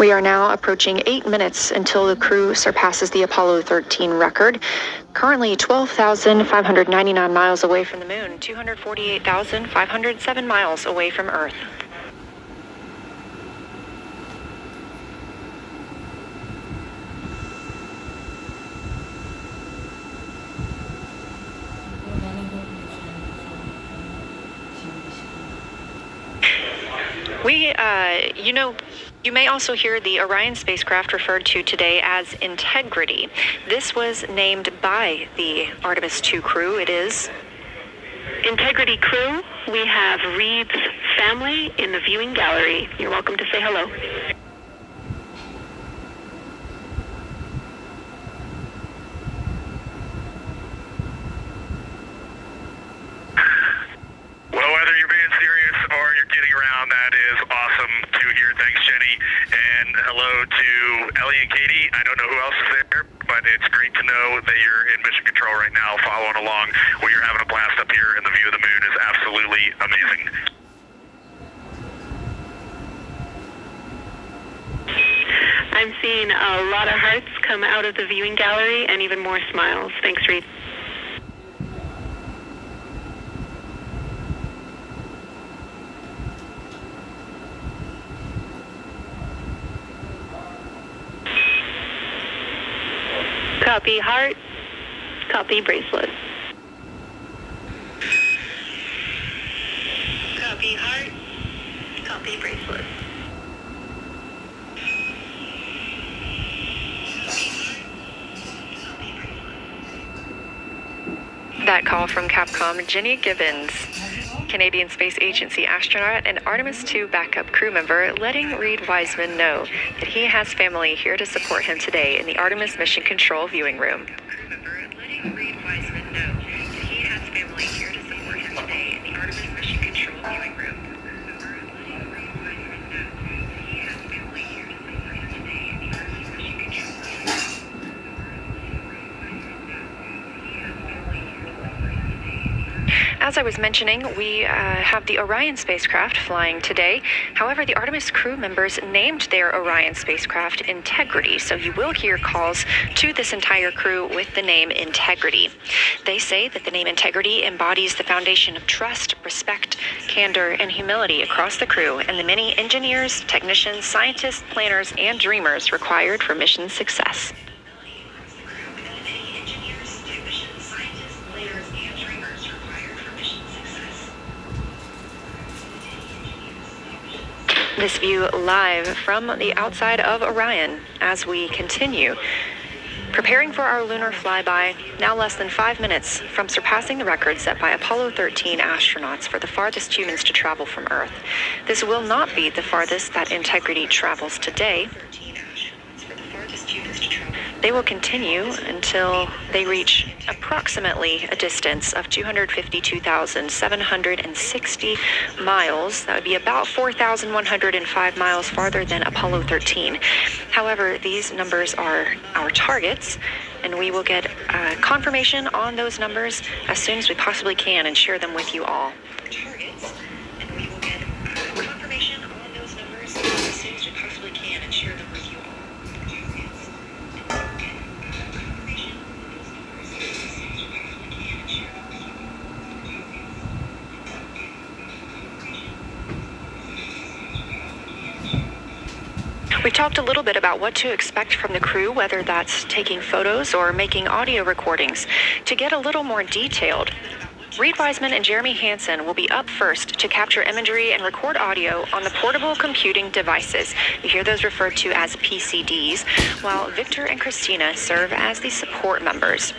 We are now approaching 8 minutes until the crew surpasses the Apollo 13 record. Currently 12,599 miles away from the moon, 248,507 miles away from Earth. You may also hear the Orion spacecraft referred to today as Integrity. This was named by the Artemis II crew. It is Integrity crew. We have Reed's family in the viewing gallery. You're welcome to say hello. Well, whether you're being serious or you're kidding around, that is awesome to hear. Thanks, Jenny. And hello to Ellie and Katie. I don't know who else is there, but it's great to know that you're in mission control right now, following along. You're having a blast up here, and the view of the moon is absolutely amazing. I'm seeing a lot of hearts come out of the viewing gallery and even more smiles. Thanks, Reed. Copy heart, copy bracelet. Copy heart, copy bracelet. that call from Capcom. Jenny Gibbons, Canadian Space Agency astronaut and Artemis II backup crew member, letting Reed Wiseman know that he has family here to support him today in the Artemis Mission Control viewing room. As I was mentioning, we have the Orion spacecraft flying today. However, the Artemis crew members named their Orion spacecraft Integrity, so you will hear calls to this entire crew with the name Integrity. They say that the name Integrity embodies the foundation of trust, respect, candor, and humility across the crew and the many engineers, technicians, scientists, planners, and dreamers required for mission success. This view live from the outside of Orion as we continue preparing for our lunar flyby, now less than 5 minutes from surpassing the record set by Apollo 13 astronauts for the farthest humans to travel from Earth. This will not be the farthest that Integrity travels today. They will continue until they reach approximately a distance of 252,760 miles. That would be about 4,105 miles farther than Apollo 13. However, these numbers are our targets, and we will get confirmation on those numbers as soon as we possibly can and share them with you all. We've talked a little bit about what to expect from the crew, whether that's taking photos or making audio recordings. To get a little more detailed, Reed Wiseman and Jeremy Hansen will be up first to capture imagery and record audio on the portable computing devices. You hear those referred to as PCDs, while Victor and Christina serve as the support members.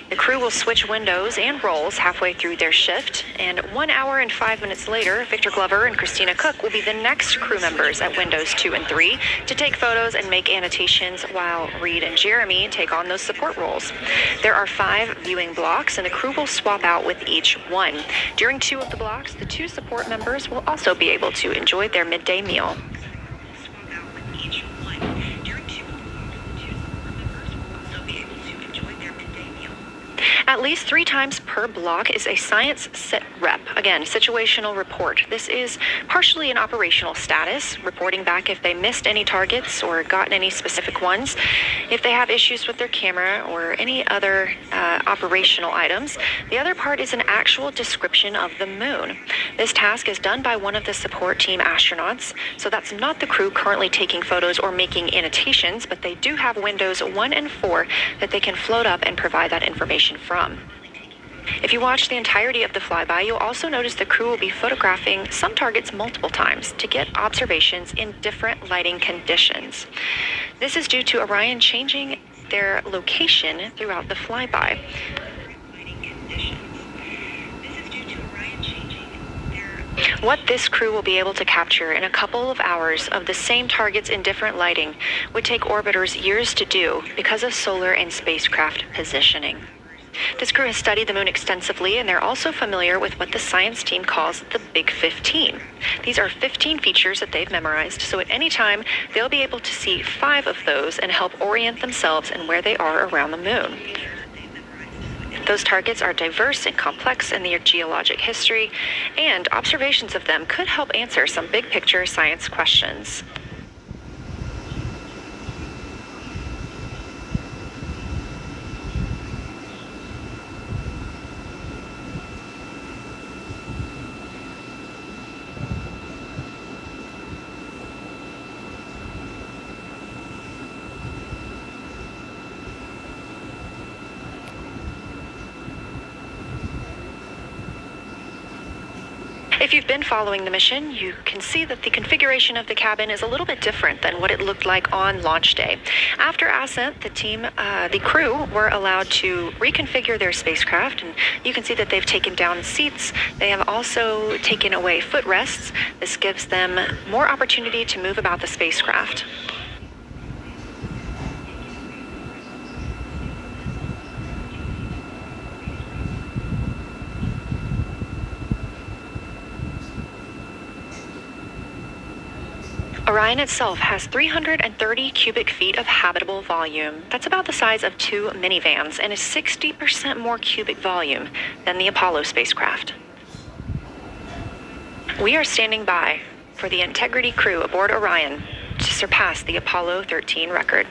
The crew will switch windows and roles halfway through their shift, and 1 hour and 5 minutes later, Victor Glover and Christina Cook will be the next crew members at windows 2 and 3 to take photos and make annotations, while Reed and Jeremy take on those support roles. There are 5 viewing blocks, and the crew will swap out with each one. During 2 of the blocks, the 2 support members will also be able to enjoy their midday meal. At least 3 times per block is a science sit rep. Again, situational report. This is partially an operational status, reporting back if they missed any targets or gotten any specific ones, if they have issues with their camera or any other operational items. The other part is an actual description of the moon. This task is done by one of the support team astronauts, so that's not the crew currently taking photos or making annotations, but they do have windows 1 and 4 that they can float up and provide that information from. If you watch the entirety of the flyby, you'll also notice the crew will be photographing some targets multiple times to get observations in different lighting conditions. This is due to Orion changing their location throughout the flyby. What this crew will be able to capture in a couple of hours of the same targets in different lighting would take orbiters years to do because of solar and spacecraft positioning. This crew has studied the moon extensively, and they're also familiar with what the science team calls the Big 15. These are 15 features that they've memorized, so at any time, they'll be able to see 5 of those and help orient themselves and where they are around the moon. Those targets are diverse and complex in their geologic history, and observations of them could help answer some big-picture science questions. If you've been following the mission, you can see that the configuration of the cabin is a little bit different than what it looked like on launch day. After ascent, the crew were allowed to reconfigure their spacecraft, and you can see that they've taken down seats. They have also taken away footrests. This gives them more opportunity to move about the spacecraft. Orion itself has 330 cubic feet of habitable volume. That's about the size of 2 minivans and is 60% more cubic volume than the Apollo spacecraft. We are standing by for the Integrity crew aboard Orion to surpass the Apollo 13 record.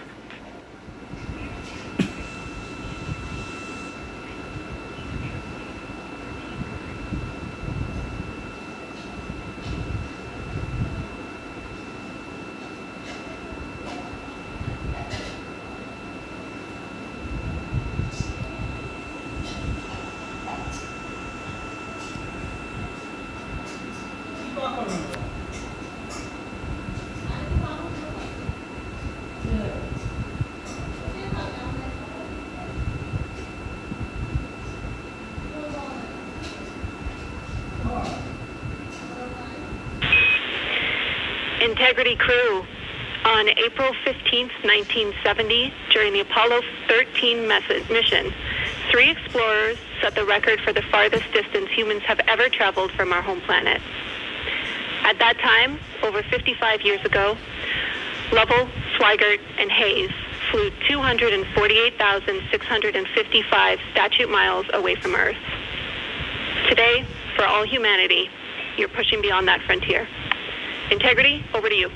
Integrity crew, on April 15th, 1970, during the Apollo 13 mission, 3 explorers set the record for the farthest distance humans have ever traveled from our home planet. At that time, over 55 years ago, Lovell, Swigert, and Hayes flew 248,655 statute miles away from Earth. Today, for all humanity, you're pushing beyond that frontier. Integrity, over to you.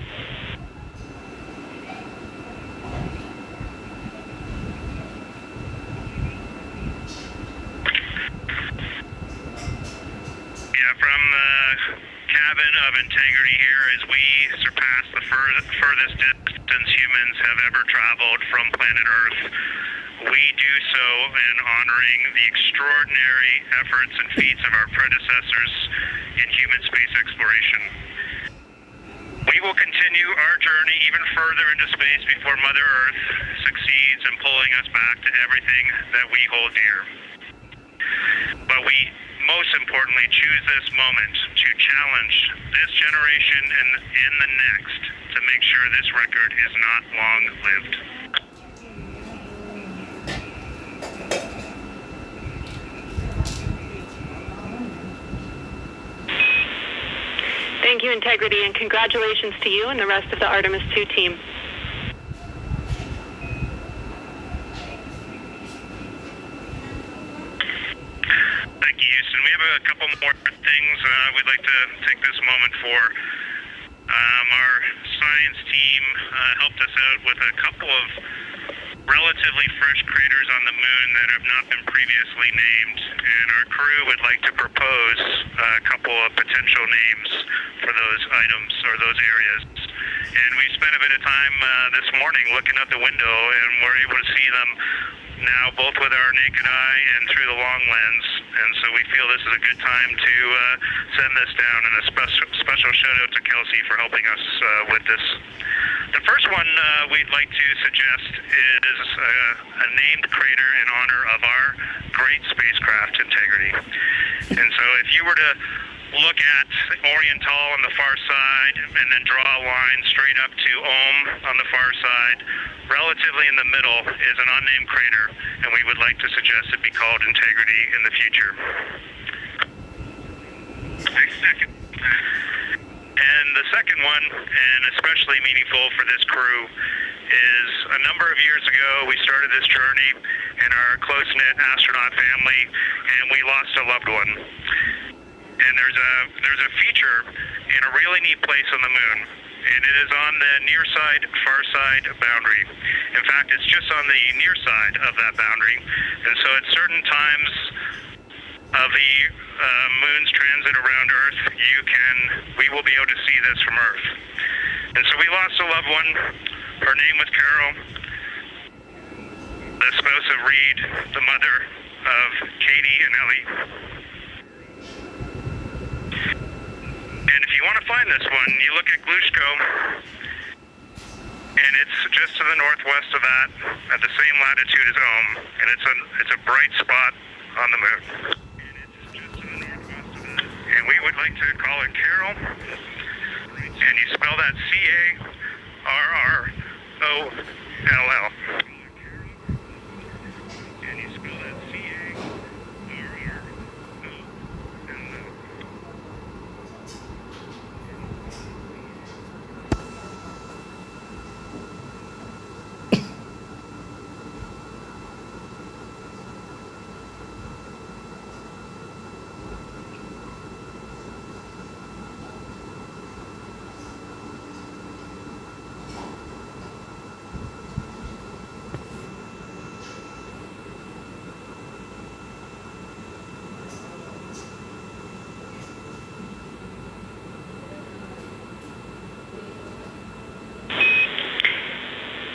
From the cabin of Integrity here, as we surpass the furthest distance humans have ever traveled from planet Earth, we do so in honoring the extraordinary efforts and feats of our predecessors in human space exploration. We will continue our journey even further into space before Mother Earth succeeds in pulling us back to everything that we hold dear. But we most importantly choose this moment to challenge this generation and the next to make sure this record is not long-lived. Thank you, Integrity, and congratulations to you and the rest of the Artemis II team. And we have a couple more things we'd like to take this moment for. Our science team helped us out with a couple of relatively fresh craters on the moon that have not been previously named, and our crew would like to propose a couple of potential names for those items or those areas. And we spent a bit of time this morning looking out the window, and we're able to see them now both with our naked eye and through the long lens. And so we feel this is a good time to send this down, and a special shout out to Kelsey for helping us with this. The first one we'd like to suggest is a named crater in honor of our great spacecraft integrity. And so if you were to look at Oriental on the far side and then draw a line straight up to Ohm on the far side, relatively in the middle is an unnamed crater, and we would like to suggest it be called Integrity in the future. And the second one, and especially meaningful for this crew, is a number of years ago we started this journey in our close-knit astronaut family, and we lost a loved one. And there's a feature in a really neat place on the moon, and it is on the near side, far side boundary. In fact, it's just on the near side of that boundary. And so at certain times of the moon's transit around Earth, we will be able to see this from Earth. And so we lost a loved one. Her name was Carol, the spouse of Reed, the mother of Katie and Ellie. And if you want to find this one, you look at Glushko, and it's just to the northwest of that, at the same latitude as Ohm, and it's a bright spot on the moon. And it's just to the northwest of that. And we would like to call it Carol, and you spell that C-A-R-R-O-L-L. And you spell that C-A-R-R-O-L-L.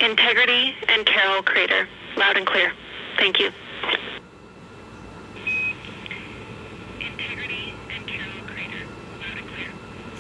Integrity and Carol Crater. Loud and clear. Thank you. Integrity and Carol Crater. Loud and clear. Thank you.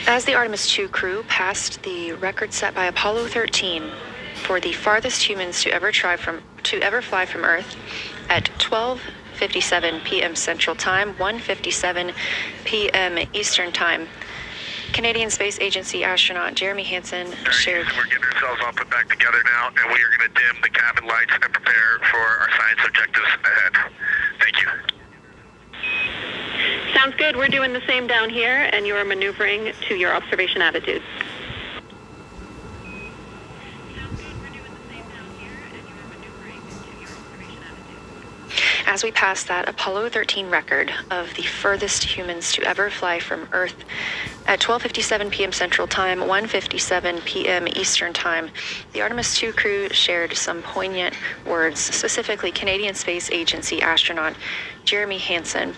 As the Artemis II crew passed the record set by Apollo 13 for the farthest humans to ever fly from Earth at 12:57 p.m. Central Time, 1:57 p.m. Eastern Time, Canadian Space Agency astronaut Jeremy Hansen shared. We're getting ourselves all put back together now, and we are going to dim the cabin lights and prepare for our science objectives ahead. Thank you. Sounds good. We're doing the same down here, and you are maneuvering to your observation attitude. As we pass that Apollo 13 record of the furthest humans to ever fly from Earth at 12:57 p.m. Central Time, 1:57 p.m. Eastern Time, the Artemis II crew shared some poignant words, specifically Canadian Space Agency astronaut Jeremy Hansen.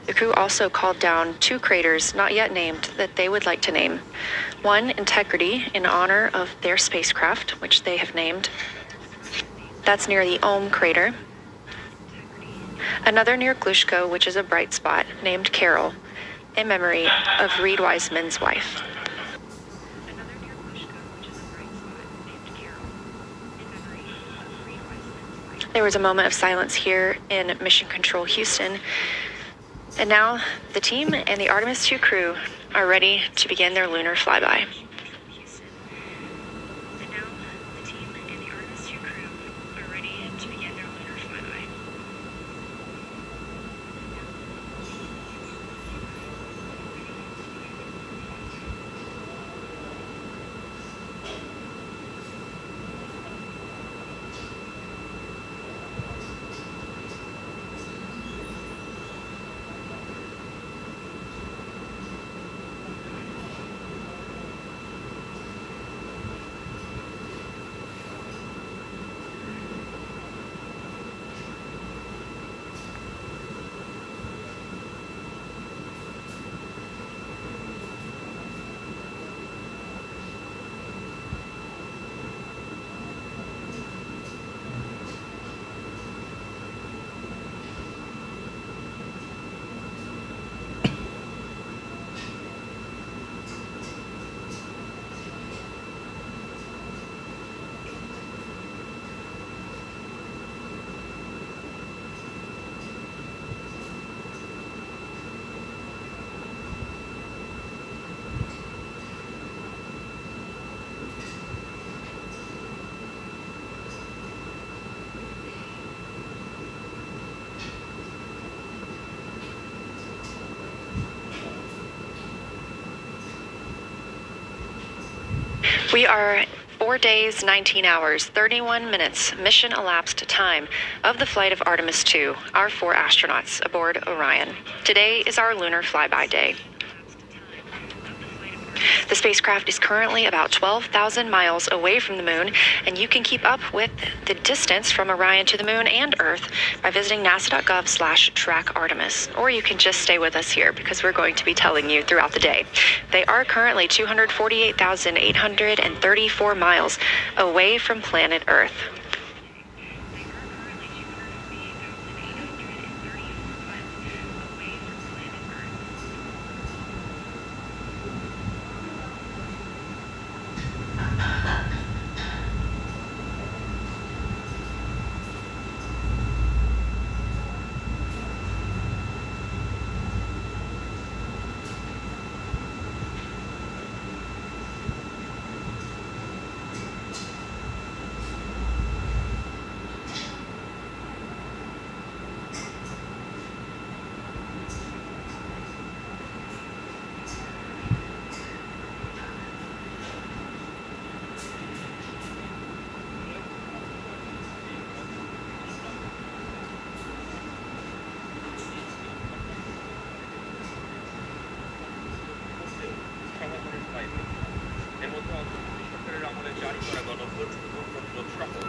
The crew also called down 2 craters not yet named that they would like to name. One, Integrity, in honor of their spacecraft, which they have named. That's near the Ohm crater. Another near Glushko, which is a bright spot, named Carol, in memory of Reed Wiseman's wife. There was a moment of silence here in Mission Control Houston, and now the team and the Artemis II crew are ready to begin their lunar flyby. We are 4 days, 19 hours, 31 minutes mission elapsed time of the flight of Artemis II, our 4 astronauts aboard Orion. Today is our lunar flyby day. The spacecraft is currently about 12,000 miles away from the moon, and you can keep up with the distance from Orion to the moon and Earth by visiting nasa.gov/trackartemis, or you can just stay with us here because we're going to be telling you throughout the day. They are currently 248,834 miles away from planet Earth. এর মধ্যে অন্তর্বর্তী সরকারের আমলে জারি করা গণভোট সকল